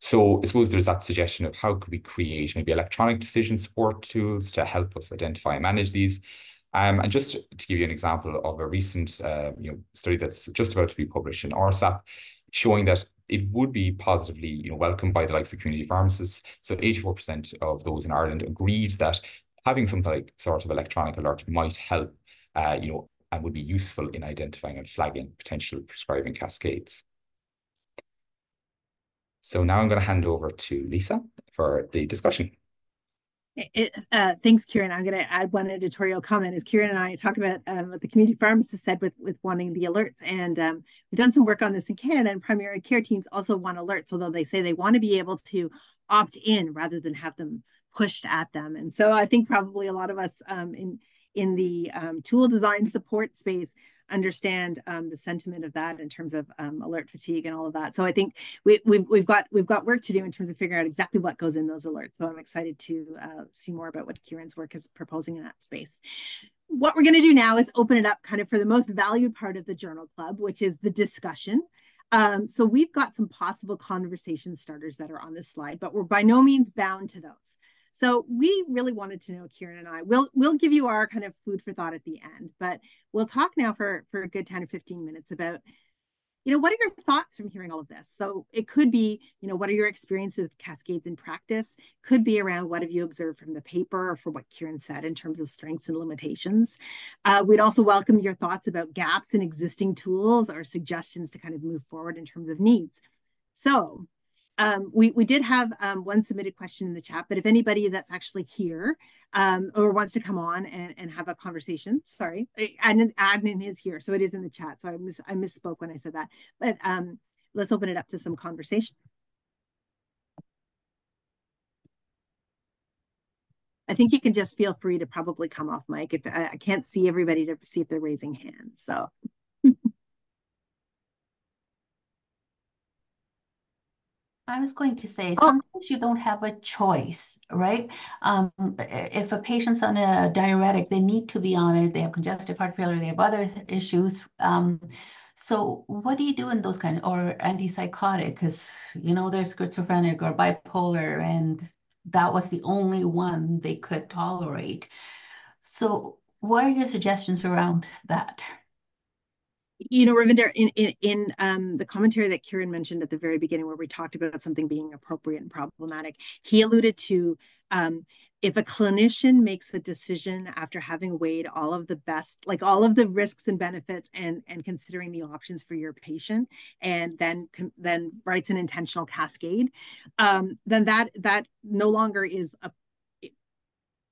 So I suppose there's that suggestion of how could we create maybe electronic decision support tools to help us identify and manage these. And just to give you an example of a recent study that's just about to be published in RSAP, showing that it would be positively welcomed by the likes of community pharmacists. So 84% of those in Ireland agreed that having something like sort of electronic alert might help, and would be useful in identifying and flagging potential prescribing cascades. So now I'm going to hand over to Lisa for the discussion. Thanks, Kieran. I'm going to add one editorial comment. As Kieran and I talk about what the community pharmacist said with wanting the alerts, and we've done some work on this in Canada, and primary care teams also want alerts, although they say they want to be able to opt in rather than have them pushed at them. And so I think probably a lot of us in the tool design support space understand the sentiment of that in terms of alert fatigue and all of that. So I think we've got work to do in terms of figuring out exactly what goes in those alerts. So I'm excited to see more about what Kieran's work is proposing in that space. What we're going to do now is open it up kind of for the most valued part of the journal club, which is the discussion. So we've got some possible conversation starters that are on this slide, but we're by no means bound to those. So we really wanted to know, Kieran and I, we'll give you our kind of food for thought at the end, but we'll talk now for a good 10 or 15 minutes about, what are your thoughts from hearing all of this? So it could be, what are your experiences with cascades in practice? Could be around what have you observed from the paper or for what Kieran said in terms of strengths and limitations. We'd also welcome your thoughts about gaps in existing tools or suggestions to kind of move forward in terms of needs. So we did have one submitted question in the chat, but if anybody that's actually here or wants to come on and have a conversation, sorry, admin is here, so it is in the chat. So I misspoke when I said that, but let's open it up to some conversation. I think you can just feel free to probably come off mic. If I can't see everybody to see if they're raising hands, so. I was going to say, sometimes you don't have a choice, right? If a patient's on a diuretic, they need to be on it. They have congestive heart failure. They have other issues. So what do you do in those kind of, or antipsychotic? Because, they're schizophrenic or bipolar, and that was the only one they could tolerate. So what are your suggestions around that? You know, Ravinder, in the commentary that Kieran mentioned at the very beginning, where we talked about something being appropriate and problematic, he alluded to if a clinician makes a decision after having weighed all of the best, like all of the risks and benefits, and considering the options for your patient, and then writes an intentional cascade, then that no longer is a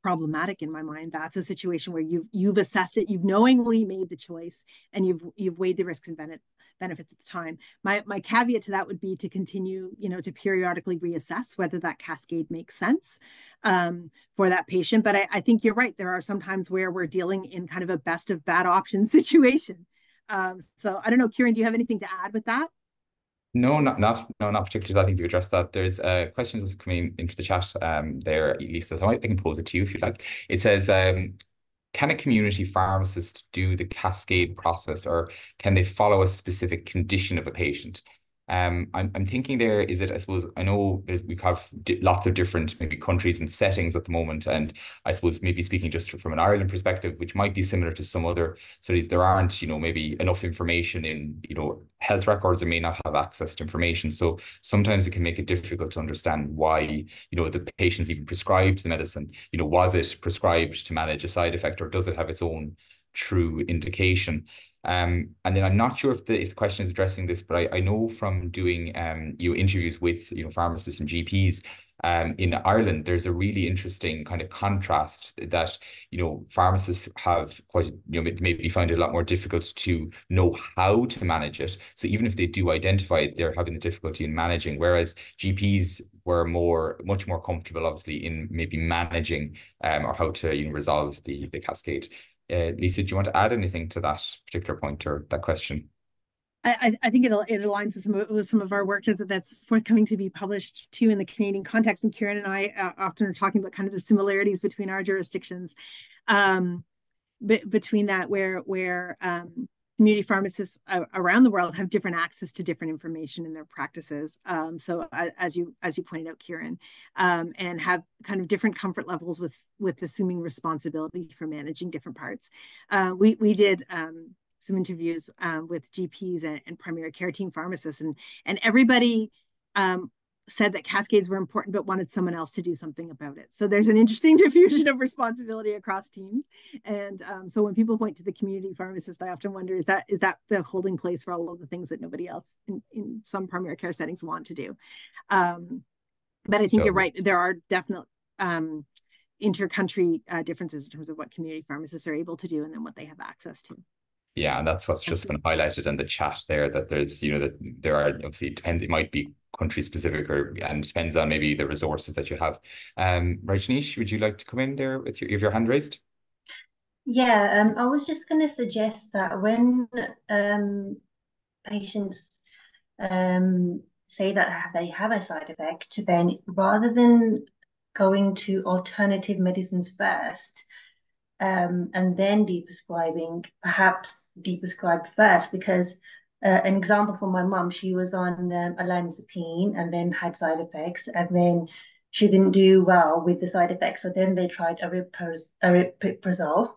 problematic in my mind. That's a situation where you've assessed it, you've knowingly made the choice, and you've weighed the risks and benefits at the time. My caveat to that would be to continue, you know, to periodically reassess whether that cascade makes sense for that patient. But I think you're right. There are some times where we're dealing in kind of a best of bad options situation. So I don't know, Kieran, do you have anything to add with that? No, not particularly. I think you addressed that. There's questions coming into the chat there, Lisa. So I can pose it to you if you'd like. It says, can a community pharmacist do the cascade process, or can they follow a specific condition of a patient? I'm thinking there, is it, I suppose, I know we have lots of different maybe countries and settings at the moment, and I suppose maybe speaking just from an Ireland perspective, which might be similar to some other studies, there aren't, you know, maybe enough information in, you know, health records, and may not have access to information. So sometimes it can make it difficult to understand why, you know, the patient's even prescribed the medicine. You know, was it prescribed to manage a side effect, or does it have its own true indication? And then I'm not sure if the question is addressing this, but I know from doing you know, interviews with, you know, pharmacists and GPs in Ireland, there's a really interesting kind of contrast that, you know, pharmacists have quite, you know, maybe find it a lot more difficult to know how to manage it. So even if they do identify it, they're having the difficulty in managing, whereas GPs were much more comfortable, obviously, in maybe managing or how to, you know, resolve the cascade. Lisa, do you want to add anything to that particular point or that question? I think it aligns with some of our work that's forthcoming to be published too in the Canadian context. And Kieran and I often are talking about kind of the similarities between our jurisdictions, between that where community pharmacists around the world have different access to different information in their practices. So as you pointed out, Kieran, and have kind of different comfort levels with assuming responsibility for managing different parts. We did some interviews with GPs and primary care team pharmacists, and everybody said that cascades were important, but wanted someone else to do something about it. So there's an interesting diffusion of responsibility across teams. And so when people point to the community pharmacist, I often wonder, is that the holding place for all of the things that nobody else in some primary care settings want to do? But I think you're right. There are definite inter-country differences in terms of what community pharmacists are able to do and then what they have access to. Yeah, and that's what's just been highlighted in the chat there, that there's, you know, that there are obviously it might be country specific, and depends on maybe the resources that you have. Rajneesh, would you like to come in there with your hand raised? Yeah, I was just going to suggest that when patients say that they have a side effect, then rather than going to alternative medicines first, and then deprescribing, perhaps deprescribe first, because an example for my mum, she was on olanzapine and then had side effects, and then she didn't do well with the side effects, so then they tried aripiprazole,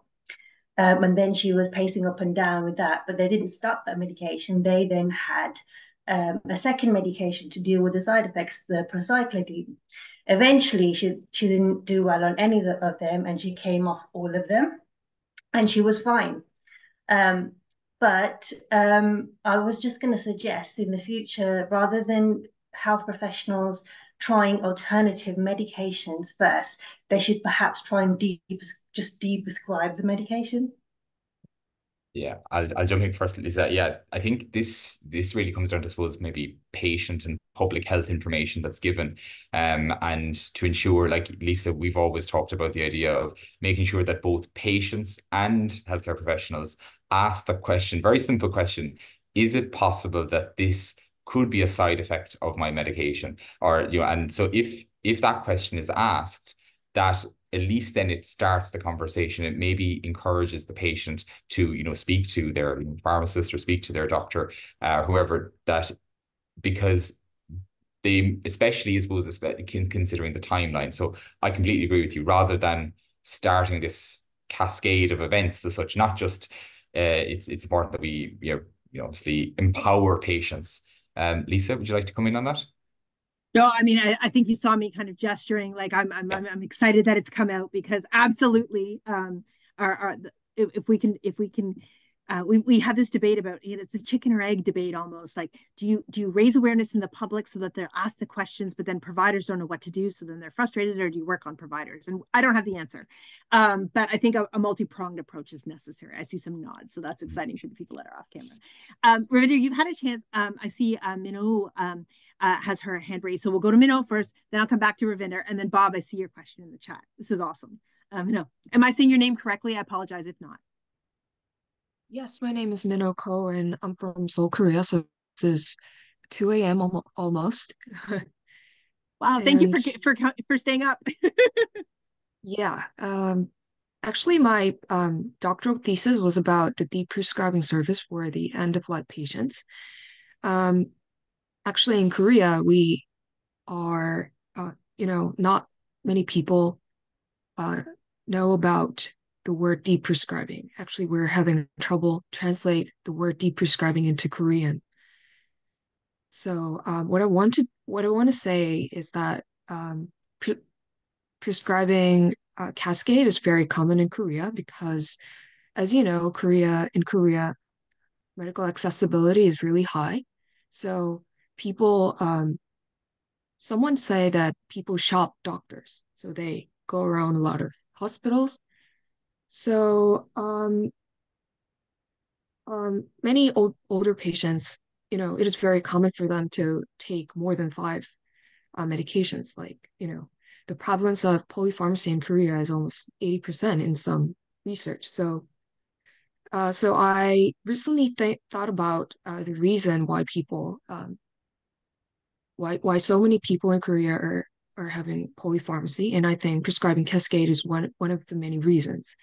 and then she was pacing up and down with that, but they didn't stop that medication. They then had a second medication to deal with the side effects, the procyclidine. Eventually, she didn't do well on any of them, and she came off all of them, and she was fine. But I was just going to suggest in the future, rather than health professionals trying alternative medications first, they should perhaps try and just deprescribe the medication. Yeah, I'll jump in first, Lisa. Yeah, I think this really comes down to, I suppose, maybe patient and public health information that's given, and to ensure, like Lisa, we've always talked about the idea of making sure that both patients and healthcare professionals ask the question, very simple question: is it possible that this could be a side effect of my medication? Or, you know, and so if that question is asked, that at least then it starts the conversation. It maybe encourages the patient to, you know, speak to their pharmacist or speak to their doctor, whoever that, because they, especially, I suppose, considering the timeline. So I completely agree with you. Rather than starting this cascade of events as such, not just, it's important that we, you know, obviously empower patients. Lisa, would you like to come in on that? No, I mean, I think you saw me kind of gesturing, like I'm excited that it's come out, because absolutely, if we can, we have this debate about, it's the chicken or egg debate almost. Like, do you raise awareness in the public so that they're asked the questions, but then providers don't know what to do, so then they're frustrated, or do you work on providers? And I don't have the answer, but I think a multi-pronged approach is necessary. I see some nods, so that's exciting for the people that are off camera. Ravinder, you've had a chance. I see Minnow has her hand raised. So we'll go to Minnow first, then I'll come back to Ravinder, and then Bob, I see your question in the chat. This is awesome. Minnow, am I saying your name correctly? I apologize if not. Yes, my name is Minnow Ko, and I'm from Seoul, Korea. So this is 2 a.m. almost. Wow, thank you for staying up. Yeah, actually, my doctoral thesis was about the deprescribing service for the end-of-life patients. Actually, in Korea, we are, not many people know about the word deprescribing. Actually, we're having trouble translate the word deprescribing into Korean. So what I want to say is that prescribing cascade is very common in Korea because, as you know, in Korea, medical accessibility is really high. So people, someone say that people shop doctors. So they go around a lot of hospitals. So many older patients, it is very common for them to take more than 5 medications. Like, the prevalence of polypharmacy in Korea is almost 80% in some research. So I recently thought about the reason why people, why so many people in Korea are having polypharmacy, and I think prescribing cascade is one of the many reasons.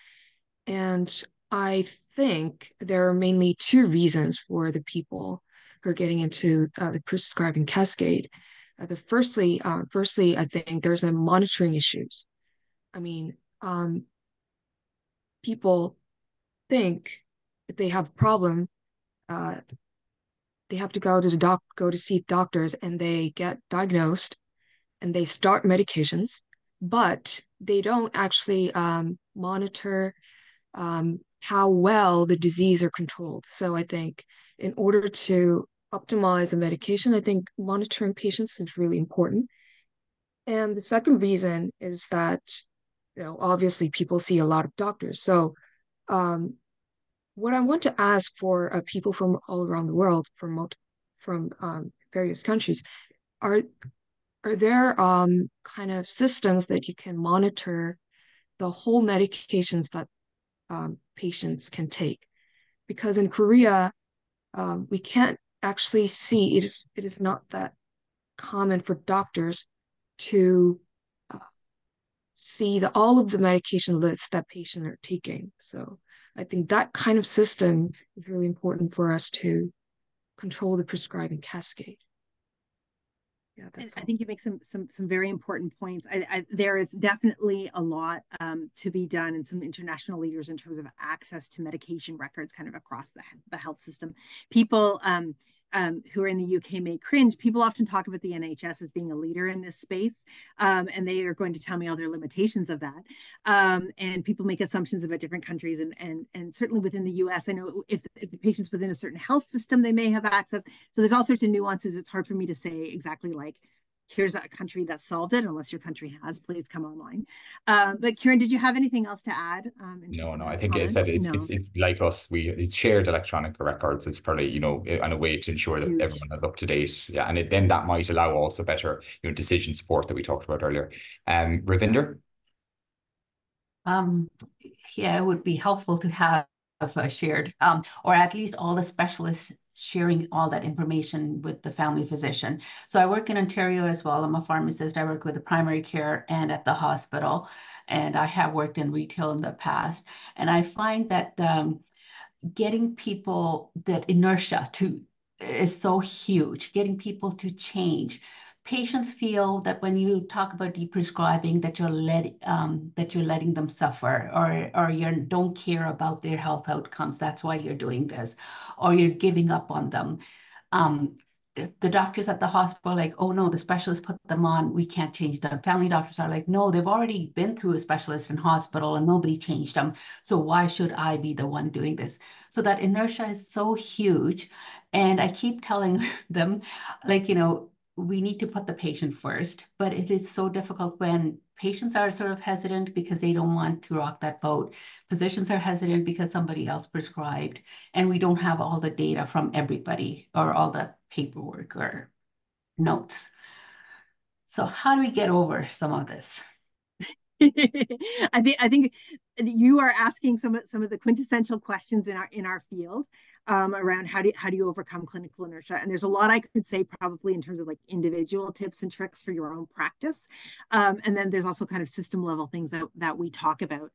And I think there are mainly 2 reasons for the people who are getting into the prescribing cascade. Firstly, I think there's a monitoring issues. I mean, people think if they have a problem, they have to go to see doctors, and they get diagnosed, and they start medications, but they don't actually monitor how well the disease are controlled. So I think in order to optimize a medication, I think monitoring patients is really important. And the second reason is that, obviously people see a lot of doctors. So what I want to ask for people from all around the world, from various countries, are there kind of systems that you can monitor the whole medications that patients can take? Because in Korea, we can't actually see, it is not that common for doctors to see all of the medication lists that patients are taking. So I think that kind of system is really important for us to control the prescribing cascade. Yeah, that's all. I think you make some very important points. There is definitely a lot to be done, and some international leaders in terms of access to medication records kind of across the health system. People who are in the UK may cringe. People often talk about the NHS as being a leader in this space, and they are going to tell me all their limitations of that. And people make assumptions about different countries, and certainly within the US, I know if the patient's within a certain health system, they may have access. So there's all sorts of nuances. It's hard for me to say exactly like, here's a country that solved it, unless your country has, please come online. But Kieran, did you have anything else to add? No, I think I said it's like us. It's shared electronic records. It's probably, in a way to ensure that everyone is up to date. Yeah, and then that might allow also better, decision support that we talked about earlier. Ravinder? Yeah, it would be helpful to have shared, or at least all the specialists sharing all that information with the family physician. So I work in Ontario as well. I'm a pharmacist. I work with the primary care and at the hospital, and I have worked in retail in the past. And I find that getting people, that inertia is so huge, getting people to change. patients feel that when you talk about deprescribing, that you're letting them suffer, or you don't care about their health outcomes. That's why you're doing this, or you're giving up on them. The doctors at the hospital are like, oh no, the specialist put them on, we can't change them. Family doctors are like, no, they've already been through a specialist in hospital and nobody changed them. So why should I be the one doing this? So that inertia is so huge. And I keep telling them, like, we need to put the patient first, but it is so difficult when patients are sort of hesitant because they don't want to rock that boat. Physicians are hesitant because somebody else prescribed, and we don't have all the data from everybody or all the paperwork or notes. So how do we get over some of this? I think you are asking some of the quintessential questions in our field around how do you overcome clinical inertia. And there's a lot I could say probably in terms of like individual tips and tricks for your own practice. And then there's also kind of system level things that we talk about.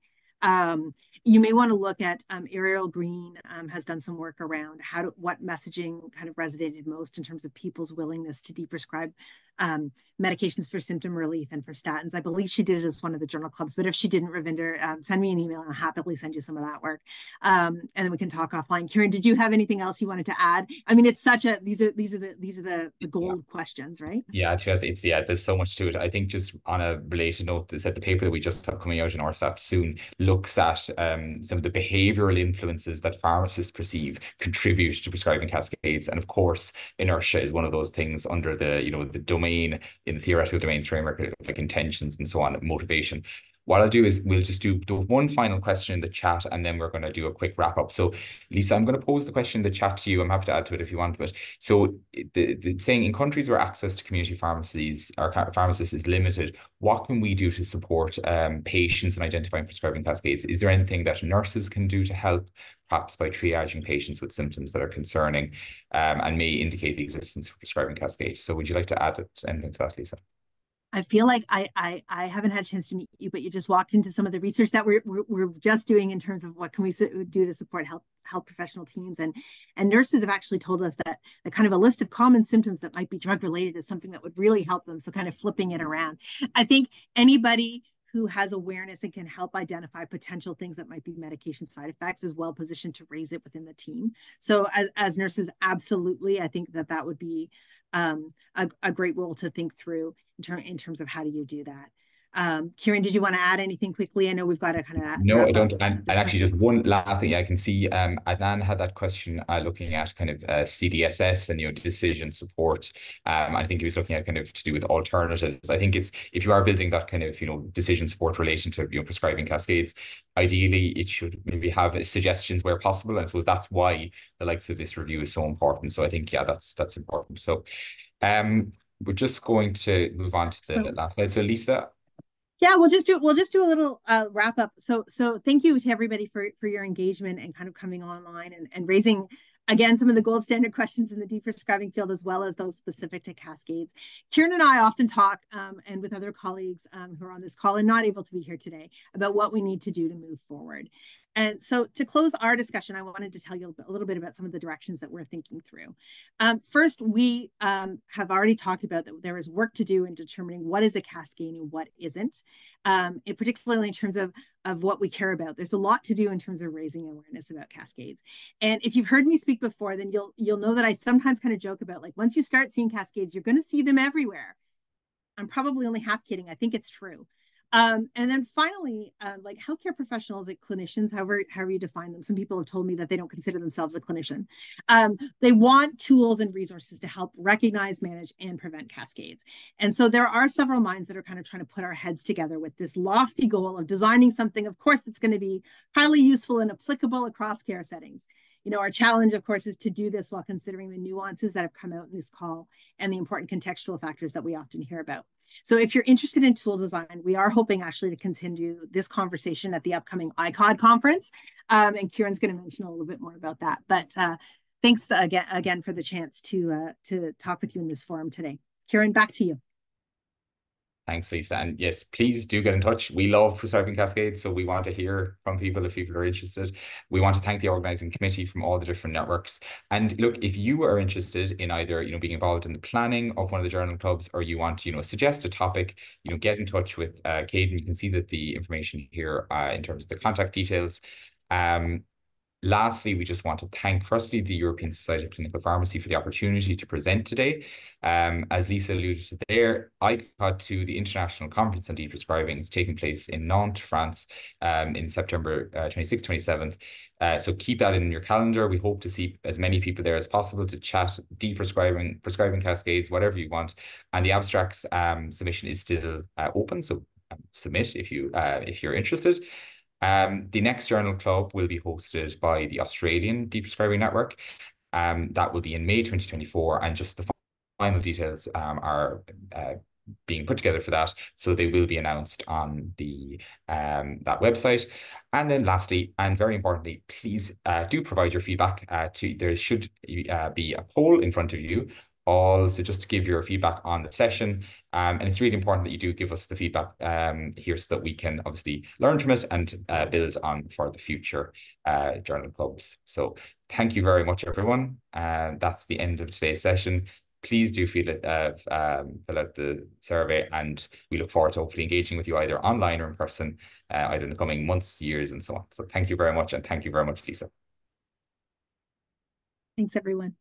You may want to look at Ariel Green has done some work around what messaging kind of resonated most in terms of people's willingness to deprescribe medications for symptom relief and for statins. I believe she did it as one of the journal clubs, but if she didn't, Ravinder, send me an email and I'll happily send you some of that work. And then we can talk offline. Kieran, did you have anything else you wanted to add? I mean, it's such a, these are the gold questions, right? Yeah, there's so much to it. I think just on a related note, the paper that we just have coming out in RSAP soon looks at some of the behavioral influences that pharmacists perceive contribute to prescribing cascades. And of course, inertia is one of those things under the, the domain, in the theoretical domains framework, like intentions and so on, motivation. What I'll do is we'll just do one final question in the chat, and then we're going to do a quick wrap up. So, Lisa, I'm going to pose the question in the chat to you. I'm happy to add to it if you want. But so, the saying, in countries where access to community pharmacies or pharmacists is limited, what can we do to support patients in identifying prescribing cascades? Is there anything that nurses can do to help, perhaps by triaging patients with symptoms that are concerning and may indicate the existence of prescribing cascades? So, would you like to add anything to that, Lisa? I feel like I haven't had a chance to meet you, but you just walked into some of the research that we're just doing in terms of what can we do to support health professional teams, and nurses have actually told us that the kind of a list of common symptoms that might be drug related is something that would really help them. So kind of flipping it around. I think anybody who has awareness and can help identify potential things that might be medication side effects is well positioned to raise it within the team. So as nurses, absolutely, I think that would be a great role to think through in terms of how do you do that. Kieran, did you want to add anything quickly? I know we've got to kind of no, I don't. And actually, just one last thing, I can see Adnan had that question looking at kind of CDSS and decision support. I think he was looking at kind of to do with alternatives. I think it's, if you are building that kind of decision support relation to prescribing cascades, ideally it should maybe have suggestions where possible. And I suppose that's why the likes of this review is so important. So I think that's important. So we're just going to move on to the last slide. So Lisa. Yeah, we'll just do a little wrap up. So thank you to everybody for your engagement and kind of coming online and raising, again, some of the gold standard questions in the deprescribing field, as well as those specific to cascades. Kieran and I often talk, and with other colleagues who are on this call and not able to be here today, about what we need to do to move forward. And so to close our discussion, I wanted to tell you a little bit about some of the directions that we're thinking through. First, we have already talked about that there is work to do in determining what is a cascade and what isn't, particularly in terms of what we care about. There's a lot to do in terms of raising awareness about cascades. And if you've heard me speak before, then you'll know that I sometimes kind of joke about, like, once you start seeing cascades, you're going to see them everywhere. I'm probably only half kidding. I think it's true. And then finally, like healthcare professionals, like clinicians, however you define them, some people have told me that they don't consider themselves a clinician. They want tools and resources to help recognize, manage, and prevent cascades. And so there are several minds that are kind of trying to put our heads together with this lofty goal of designing something, of course, that's going to be highly useful and applicable across care settings. Our challenge, of course, is to do this while considering the nuances that have come out in this call and the important contextual factors that we often hear about. So if you're interested in tool design, we are hoping actually to continue this conversation at the upcoming ICOD conference. And Kieran's going to mention a little bit more about that. But thanks again for the chance to talk with you in this forum today. Kieran, back to you. Thanks, Lisa. And yes, please do get in touch. We love Prescribing Cascades, so we want to hear from people if people are interested. We want to thank the organizing committee from all the different networks. And look, if you are interested in either, being involved in the planning of one of the journal clubs, or you want to, suggest a topic, get in touch with Caden. You can see that the information here in terms of the contact details. Lastly, we just want to thank, firstly, the European Society of Clinical Pharmacy for the opportunity to present today. As Lisa alluded to there, ICOT 2, the International Conference on Deprescribing, is taking place in Nantes, France, in September 26th, 27th. So keep that in your calendar. We hope to see as many people there as possible to chat deprescribing, prescribing cascades, whatever you want. And the abstracts submission is still open, so submit if you're interested. The next journal club will be hosted by the Australian Deprescribing Network. That will be in May 2024, and just the final details are being put together for that, so they will be announced on the that website. And then lastly, and very importantly, please do provide your feedback. There should be a poll in front of you. Also, just to give your feedback on the session. And it's really important that you do give us the feedback here, so that we can obviously learn from it and build on for the future journal clubs. So thank you very much, everyone. And that's the end of today's session. Please do fill out the survey, and we look forward to hopefully engaging with you either online or in person, either in the coming months, years, and so on. So thank you very much, and thank you very much, Lisa. Thanks, everyone.